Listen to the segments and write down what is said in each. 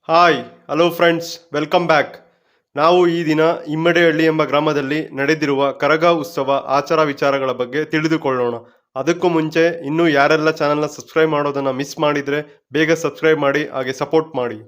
Hi hello friends, welcome back. ನಾವು ಈ ದಿನ ಇಮ್ಮಡಿಹಳ್ಳಿ ಎಂಬ ಗ್ರಾಮದಲ್ಲಿ ನಡೆದಿರುವ ಕರಗ ಉತ್ಸವ ಆಚಾರ ವಿಚಾರಗಳ ಬಗ್ಗೆ ತಿಳಿದುಕೊಳ್ಳೋಣ. ಅದಕ್ಕೂ ಮುಂಚೆ ಇನ್ನೂ ಯಾರೆಲ್ಲ ಚಾನಲ್ನ ಸಬ್ಸ್ಕ್ರೈಬ್ ಮಾಡೋದನ್ನು ಮಿಸ್ ಮಾಡಿದರೆ ಬೇಗ ಸಬ್ಸ್ಕ್ರೈಬ್ ಮಾಡಿ, ಹಾಗೆ ಸಪೋರ್ಟ್ ಮಾಡಿ.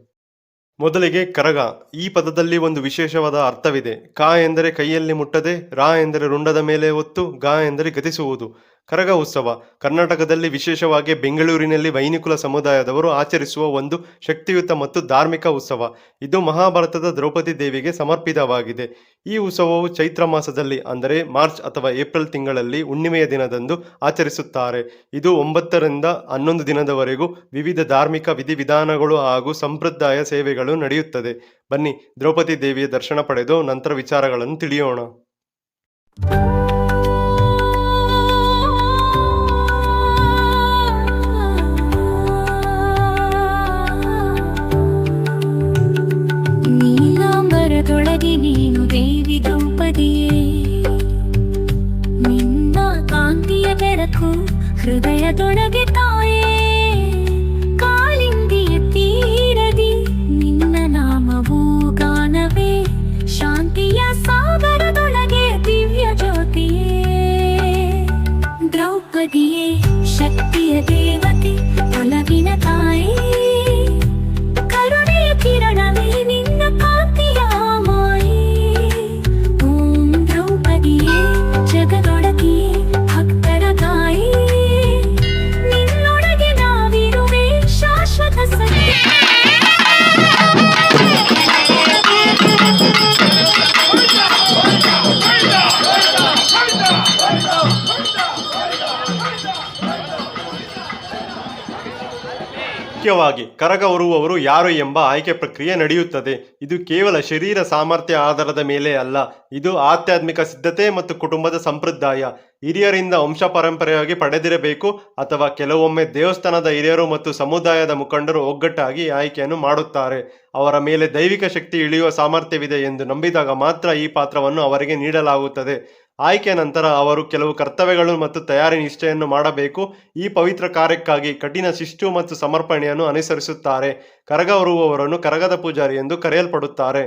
ಮೊದಲಿಗೆ ಕರಗ. ಈ ಪದದಲ್ಲಿ ಒಂದು ವಿಶೇಷವಾದ ಅರ್ಥವಿದೆ. ಕ ಎಂದರೆ ಕೈಯಲ್ಲಿ ಮುಟ್ಟದೆ, ರ ಎಂದರೆ ರುಂಡದ ಮೇಲೆ ಒತ್ತು, ಗ ಎಂದರೆ ಗತಿಸುವುದು. ಕರಗ ಉತ್ಸವ ಕರ್ನಾಟಕದಲ್ಲಿ, ವಿಶೇಷವಾಗಿ ಬೆಂಗಳೂರಿನಲ್ಲಿ ವೈನಿಕುಲ ಸಮುದಾಯದವರು ಆಚರಿಸುವ ಒಂದು ಶಕ್ತಿಯುತ ಮತ್ತು ಧಾರ್ಮಿಕ ಉತ್ಸವ. ಇದು ಮಹಾಭಾರತದ ದ್ರೌಪದಿ ದೇವಿಗೆ ಸಮರ್ಪಿತವಾಗಿದೆ. ಈ ಉತ್ಸವವು ಚೈತ್ರ ಮಾಸದಲ್ಲಿ, ಅಂದರೆ ಮಾರ್ಚ್ ಅಥವಾ ಏಪ್ರಿಲ್ ತಿಂಗಳಲ್ಲಿ ಹುಣ್ಣಿಮೆಯ ದಿನದಂದು ಆಚರಿಸುತ್ತಾರೆ. ಇದು 9 ರಿಂದ 11 ದಿನದವರೆಗೂ ವಿವಿಧ ಧಾರ್ಮಿಕ ವಿಧಿವಿಧಾನಗಳು ಹಾಗೂ ಸಂಪ್ರದಾಯ ಸೇವೆಗಳು ನಡೆಯುತ್ತದೆ. ಬನ್ನಿ ದ್ರೌಪದಿ ದೇವಿಯ ದರ್ಶನ ಪಡೆದು ನಂತರ ವಿಚಾರಗಳನ್ನು ತಿಳಿಯೋಣ. ನೀಲಾಂಬರದೊಳಗೆ ನೀನು ದೇವಿ ದ್ರೌಪದಿಯೇ, ನಿನ್ನ ಕಾಂತಿಯ ಬೆಳಕು ಹೃದಯದೊಳಗೆ ತಾಯೇ, ಕಾಳಿಂದಿಯ ತೀರದಿ ನಿನ್ನ ನಾಮವೂ ಗಾನವೇ, ಶಾಂತಿಯ ಸಾಗರದೊಳಗೆ ದಿವ್ಯ ಜ್ಯೋತಿಯೇ, ದ್ರೌಪದಿಯೇ ಶಕ್ತಿಯ ದೇವತೆ ಒಲವಿನ ತಾಯೇ, ಕರುಣೆಯ ಕಿರಣವೇ ನಿನ್ನ ಕಾಂತಿಯ ಮಾಯೇ, ಓಂ ದ್ರೌಪದಿಯೇ ಜಗದೊಳಗಿಯೇ ಭಕ್ತರ ತಾಯೇ, ನಿನ್ನೊಳಗೆ ನಾವಿರುವೆ ಶಾಶ್ವತ ಸತ್ಯ. ಮುಖ್ಯವಾಗಿ ಕರಗ ಹೊರುವವರು ಯಾರು ಎಂಬ ಆಯ್ಕೆ ಪ್ರಕ್ರಿಯೆ ನಡೆಯುತ್ತದೆ. ಇದು ಕೇವಲ ಶರೀರ ಸಾಮರ್ಥ್ಯ ಆಧಾರದ ಮೇಲೆ ಅಲ್ಲ, ಇದು ಆಧ್ಯಾತ್ಮಿಕ ಸಿದ್ಧತೆ ಮತ್ತು ಕುಟುಂಬದ ಸಂಪ್ರದಾಯ. ಹಿರಿಯರಿಂದ ವಂಶ ಪರಂಪರೆಯಾಗಿ ಪಡೆದಿರಬೇಕು, ಅಥವಾ ಕೆಲವೊಮ್ಮೆ ದೇವಸ್ಥಾನದ ಹಿರಿಯರು ಮತ್ತು ಸಮುದಾಯದ ಮುಖಂಡರು ಒಗ್ಗಟ್ಟಾಗಿ ಆಯ್ಕೆಯನ್ನು ಮಾಡುತ್ತಾರೆ. ಅವರ ಮೇಲೆ ದೈವಿಕ ಶಕ್ತಿ ಇಳಿಯುವ ಸಾಮರ್ಥ್ಯವಿದೆ ಎಂದು ನಂಬಿದಾಗ ಮಾತ್ರ ಈ ಪಾತ್ರವನ್ನು ಅವರಿಗೆ ನೀಡಲಾಗುತ್ತದೆ. ಆಯ್ಕೆಯ ನಂತರ ಅವರು ಕೆಲವು ಕರ್ತವ್ಯಗಳು ಮತ್ತು ತಯಾರಿ ನಿಷ್ಠೆಯನ್ನು ಮಾಡಬೇಕು. ಈ ಪವಿತ್ರ ಕಾರ್ಯಕ್ಕಾಗಿ ಕಠಿಣ ಶಿಸ್ತು ಮತ್ತು ಸಮರ್ಪಣೆಯನ್ನು ಅನುಸರಿಸುತ್ತಾರೆ. ಕರಗ ಹೊರುವವರನ್ನು ಕರಗದ ಪೂಜಾರಿ ಎಂದು ಕರೆಯಲ್ಪಡುತ್ತಾರೆ.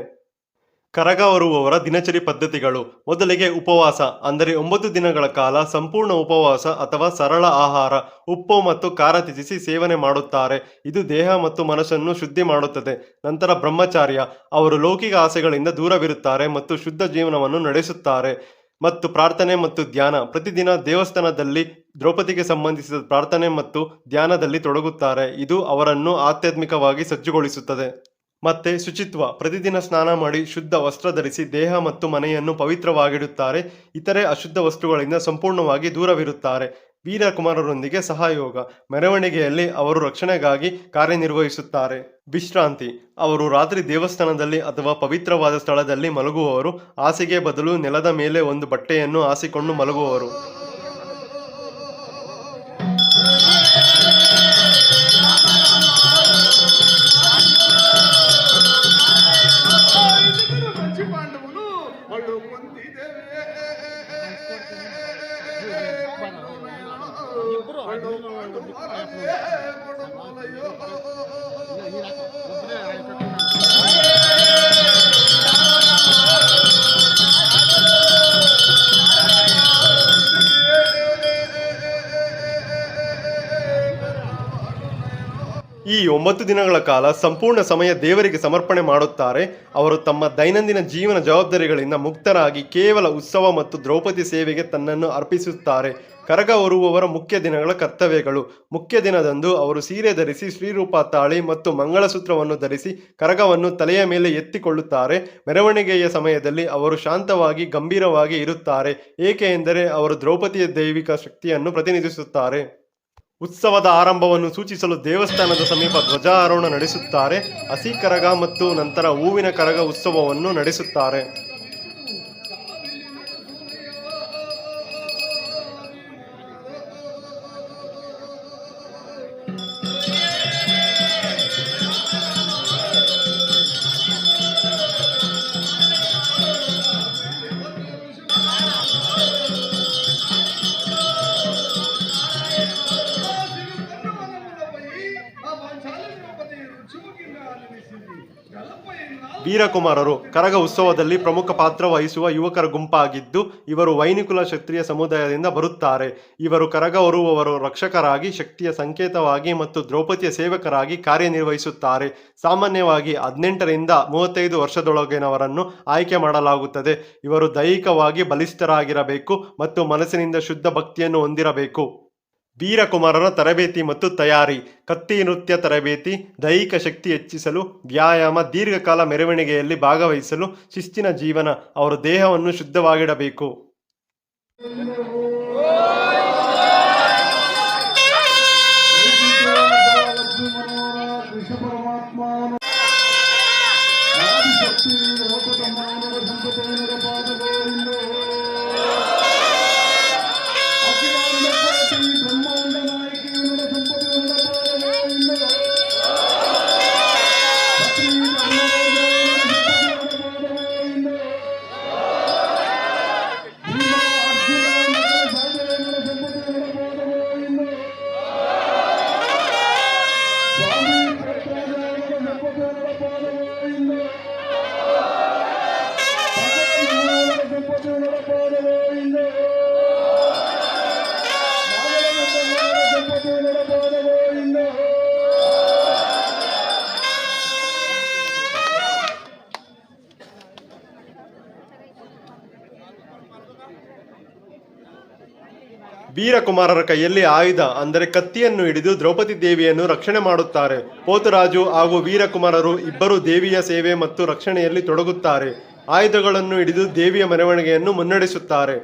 ಕರಗ ಹೊರುವವರ ದಿನಚರಿ ಪದ್ಧತಿಗಳು. ಮೊದಲಿಗೆ ಉಪವಾಸ, ಅಂದರೆ 9 ದಿನಗಳ ಕಾಲ ಸಂಪೂರ್ಣ ಉಪವಾಸ ಅಥವಾ ಸರಳ ಆಹಾರ, ಉಪ್ಪು ಮತ್ತು ಖಾರ ತ್ಯಜಿಸಿ ಸೇವನೆ ಮಾಡುತ್ತಾರೆ. ಇದು ದೇಹ ಮತ್ತು ಮನಸ್ಸನ್ನು ಶುದ್ಧಿ ಮಾಡುತ್ತದೆ. ನಂತರ ಬ್ರಹ್ಮಚಾರ್ಯ, ಅವರು ಲೌಕಿಕ ಆಸೆಗಳಿಂದ ದೂರವಿರುತ್ತಾರೆ ಮತ್ತು ಶುದ್ಧ ಜೀವನವನ್ನು ನಡೆಸುತ್ತಾರೆ. ಮತ್ತು ಪ್ರಾರ್ಥನೆ ಮತ್ತು ಧ್ಯಾನ, ಪ್ರತಿದಿನ ದೇವಸ್ಥಾನದಲ್ಲಿ ದ್ರೌಪದಿಗೆ ಸಂಬಂಧಿಸಿದ ಪ್ರಾರ್ಥನೆ ಮತ್ತು ಧ್ಯಾನದಲ್ಲಿ ತೊಡಗುತ್ತಾರೆ. ಇದು ಅವರನ್ನು ಆಧ್ಯಾತ್ಮಿಕವಾಗಿ ಸಜ್ಜುಗೊಳಿಸುತ್ತದೆ. ಮತ್ತೆ ಶುಚಿತ್ವ, ಪ್ರತಿದಿನ ಸ್ನಾನ ಮಾಡಿ ಶುದ್ಧ ವಸ್ತ್ರ ಧರಿಸಿ ದೇಹ ಮತ್ತು ಮನೆಯನ್ನು ಪವಿತ್ರವಾಗಿಡುತ್ತಾರೆ. ಇತರೆ ಅಶುದ್ಧ ವಸ್ತುಗಳಿಂದ ಸಂಪೂರ್ಣವಾಗಿ ದೂರವಿರುತ್ತಾರೆ. ವೀರಕುಮಾರರೊಂದಿಗೆ ಸಹಯೋಗ, ಮೆರವಣಿಗೆಯಲ್ಲಿ ಅವರು ರಕ್ಷಣೆಗಾಗಿ ಕಾರ್ಯನಿರ್ವಹಿಸುತ್ತಾರೆ. ವಿಶ್ರಾಂತಿ, ಅವರು ರಾತ್ರಿ ದೇವಸ್ಥಾನದಲ್ಲಿ ಅಥವಾ ಪವಿತ್ರವಾದ ಸ್ಥಳದಲ್ಲಿ ಮಲಗುವವರು. ಹಾಸಿಗೆ ಬದಲು ನೆಲದ ಮೇಲೆ ಒಂದು ಬಟ್ಟೆಯನ್ನು ಹಾಸಿಕೊಂಡು ಮಲಗುವವರು. ಈ 9 ದಿನಗಳ ಕಾಲ ಸಂಪೂರ್ಣ ಸಮಯ ದೇವರಿಗೆ ಸಮರ್ಪಣೆ ಮಾಡುತ್ತಾರೆ. ಅವರು ತಮ್ಮ ದೈನಂದಿನ ಜೀವನ ಜವಾಬ್ದಾರಿಗಳಿಂದ ಮುಕ್ತರಾಗಿ ಕೇವಲ ಉತ್ಸವ ಮತ್ತು ದ್ರೌಪದಿ ಸೇವೆಗೆ ತನ್ನನ್ನು ಅರ್ಪಿಸುತ್ತಾರೆ. ಕರಗ ಹೊರುವವರ ಮುಖ್ಯ ದಿನಗಳ ಕರ್ತವ್ಯಗಳು. ಮುಖ್ಯ ದಿನದಂದು ಅವರು ಸೀರೆ ಧರಿಸಿ, ಶ್ರೀರೂಪ ತಾಳಿ ಮತ್ತು ಮಂಗಳಸೂತ್ರವನ್ನು ಧರಿಸಿ ಕರಗವನ್ನು ತಲೆಯ ಮೇಲೆ ಎತ್ತಿಕೊಳ್ಳುತ್ತಾರೆ. ಮೆರವಣಿಗೆಯ ಸಮಯದಲ್ಲಿ ಅವರು ಶಾಂತವಾಗಿ ಗಂಭೀರವಾಗಿ ಇರುತ್ತಾರೆ, ಏಕೆ ಎಂದರೆ ಅವರು ದ್ರೌಪದಿಯ ದೈವಿಕ ಶಕ್ತಿಯನ್ನು ಪ್ರತಿನಿಧಿಸುತ್ತಾರೆ. ಉತ್ಸವದ ಆರಂಭವನ್ನು ಸೂಚಿಸಲು ದೇವಸ್ಥಾನದ ಸಮೀಪ ಧ್ವಜಾರೋಹಣ ನಡೆಸುತ್ತಾರೆ. ಹಸಿ ಕರಗ ಮತ್ತು ನಂತರ ಹೂವಿನ ಕರಗ ಉತ್ಸವವನ್ನು ನಡೆಸುತ್ತಾರೆ. ವೀರಕುಮಾರರು ಕರಗ ಉತ್ಸವದಲ್ಲಿ ಪ್ರಮುಖ ಪಾತ್ರ ವಹಿಸುವ ಯುವಕರ ಗುಂಪಾಗಿದ್ದು, ಇವರು ವೈನಿಕುಲ ಕ್ಷತ್ರಿಯ ಸಮುದಾಯದಿಂದ ಬರುತ್ತಾರೆ. ಇವರು ಕರಗ ಹೊರುವವರು ರಕ್ಷಕರಾಗಿ, ಶಕ್ತಿಯ ಸಂಕೇತವಾಗಿ ಮತ್ತು ದ್ರೌಪದಿಯ ಸೇವಕರಾಗಿ ಕಾರ್ಯನಿರ್ವಹಿಸುತ್ತಾರೆ. ಸಾಮಾನ್ಯವಾಗಿ 18 ರಿಂದ 35 ವರ್ಷದೊಳಗಿನವರನ್ನು ಆಯ್ಕೆ ಮಾಡಲಾಗುತ್ತದೆ. ಇವರು ದೈಹಿಕವಾಗಿ ಬಲಿಷ್ಠರಾಗಿರಬೇಕು ಮತ್ತು ಮನಸ್ಸಿನಿಂದ ಶುದ್ಧ ಭಕ್ತಿಯನ್ನು ಹೊಂದಿರಬೇಕು. ವೀರಕುಮಾರರ ತರಬೇತಿ ಮತ್ತು ತಯಾರಿ: ಕತ್ತಿ ನೃತ್ಯ ತರಬೇತಿ, ದೈಹಿಕ ಶಕ್ತಿ ಹೆಚ್ಚಿಸಲು ವ್ಯಾಯಾಮ, ದೀರ್ಘಕಾಲ ಮೆರವಣಿಗೆಯಲ್ಲಿ ಭಾಗವಹಿಸಲು ಶಿಸ್ತಿನ ಜೀವನ. ಅವರು ದೇಹವನ್ನು ಶುದ್ಧವಾಗಿಡಬೇಕು. ವೀರಕುಮಾರರ ಕೈಯಲ್ಲಿ ಆಯುಧ ಅಂದರೆ ಕತ್ತಿಯನ್ನು ಹಿಡಿದು ದ್ರೌಪದಿ ದೇವಿಯನ್ನು ರಕ್ಷಣೆ ಮಾಡುತ್ತಾರೆ. ಪೋತರಾಜು ಹಾಗೂ ವೀರಕುಮಾರರು ಇಬ್ಬರು ದೇವಿಯ ಸೇವೆ ಮತ್ತು ರಕ್ಷಣೆಯಲ್ಲಿ ತೊಡಗುತ್ತಾರೆ. ಆಯುಧಗಳನ್ನು ಹಿಡಿದು ದೇವಿಯ ಮೆರವಣಿಗೆಯನ್ನು ಮುನ್ನಡೆಸುತ್ತಾರೆ.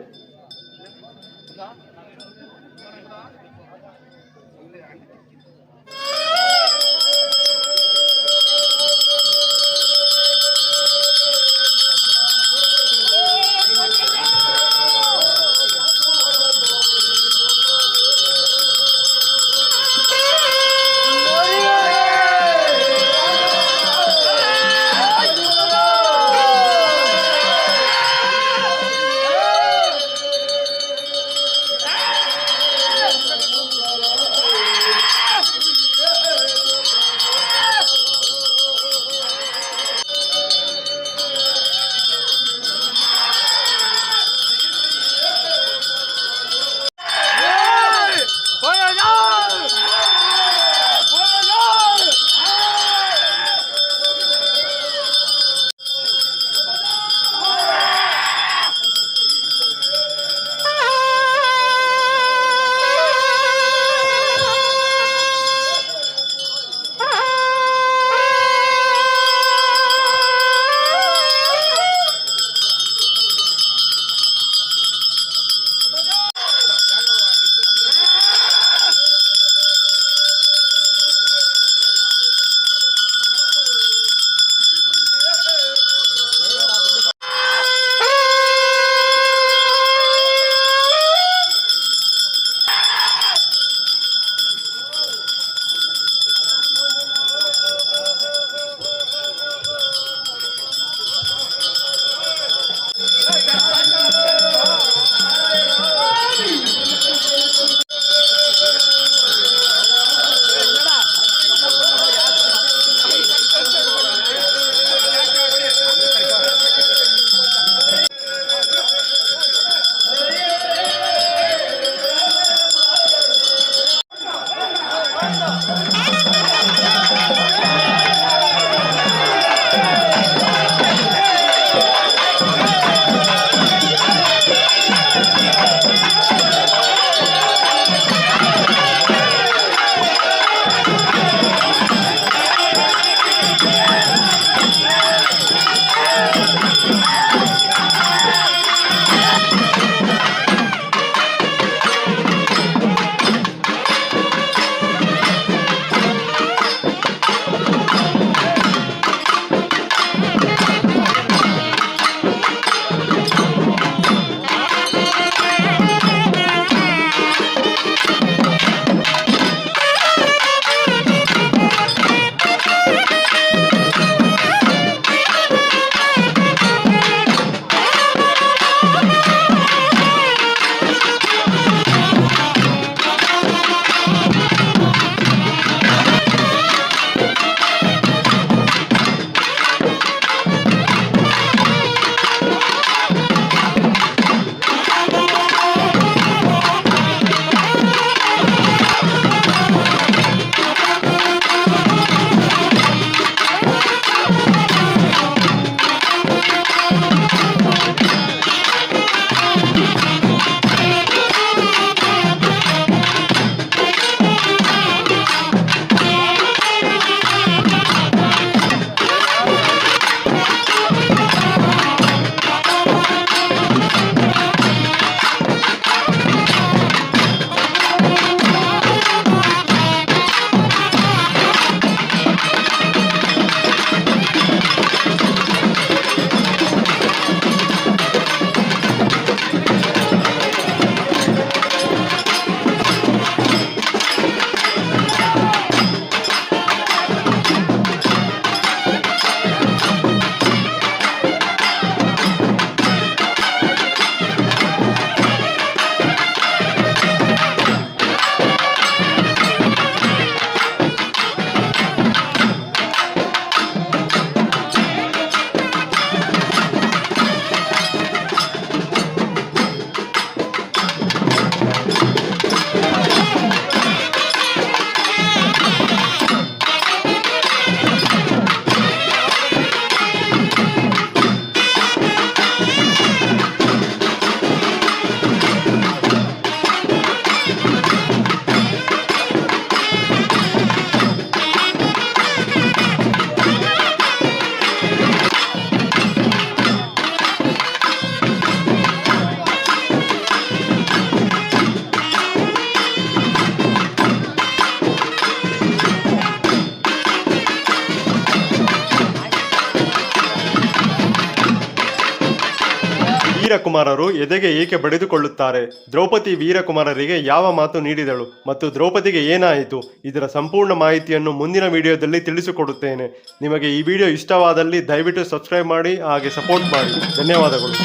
ವೀರಕುಮಾರರು ಎದೆಗೆ ಏಕೆ ಬಡಿದುಕೊಳ್ಳುತ್ತಾರೆ? ದ್ರೌಪದಿ ವೀರಕುಮಾರರಿಗೆ ಯಾವ ಮಾತು ನೀಡಿದಳು ಮತ್ತು ದ್ರೌಪದಿಗೆ ಏನಾಯಿತು? ಇದರ ಸಂಪೂರ್ಣ ಮಾಹಿತಿಯನ್ನು ಮುಂದಿನ ವಿಡಿಯೋದಲ್ಲಿ ತಿಳಿಸಿಕೊಡುತ್ತೇನೆ. ನಿಮಗೆ ಈ ವಿಡಿಯೋ ಇಷ್ಟವಾದಲ್ಲಿ ದಯವಿಟ್ಟು ಸಬ್ಸ್ಕ್ರೈಬ್ ಮಾಡಿ ಹಾಗೆ ಸಪೋರ್ಟ್ ಮಾಡಿ. ಧನ್ಯವಾದಗಳು.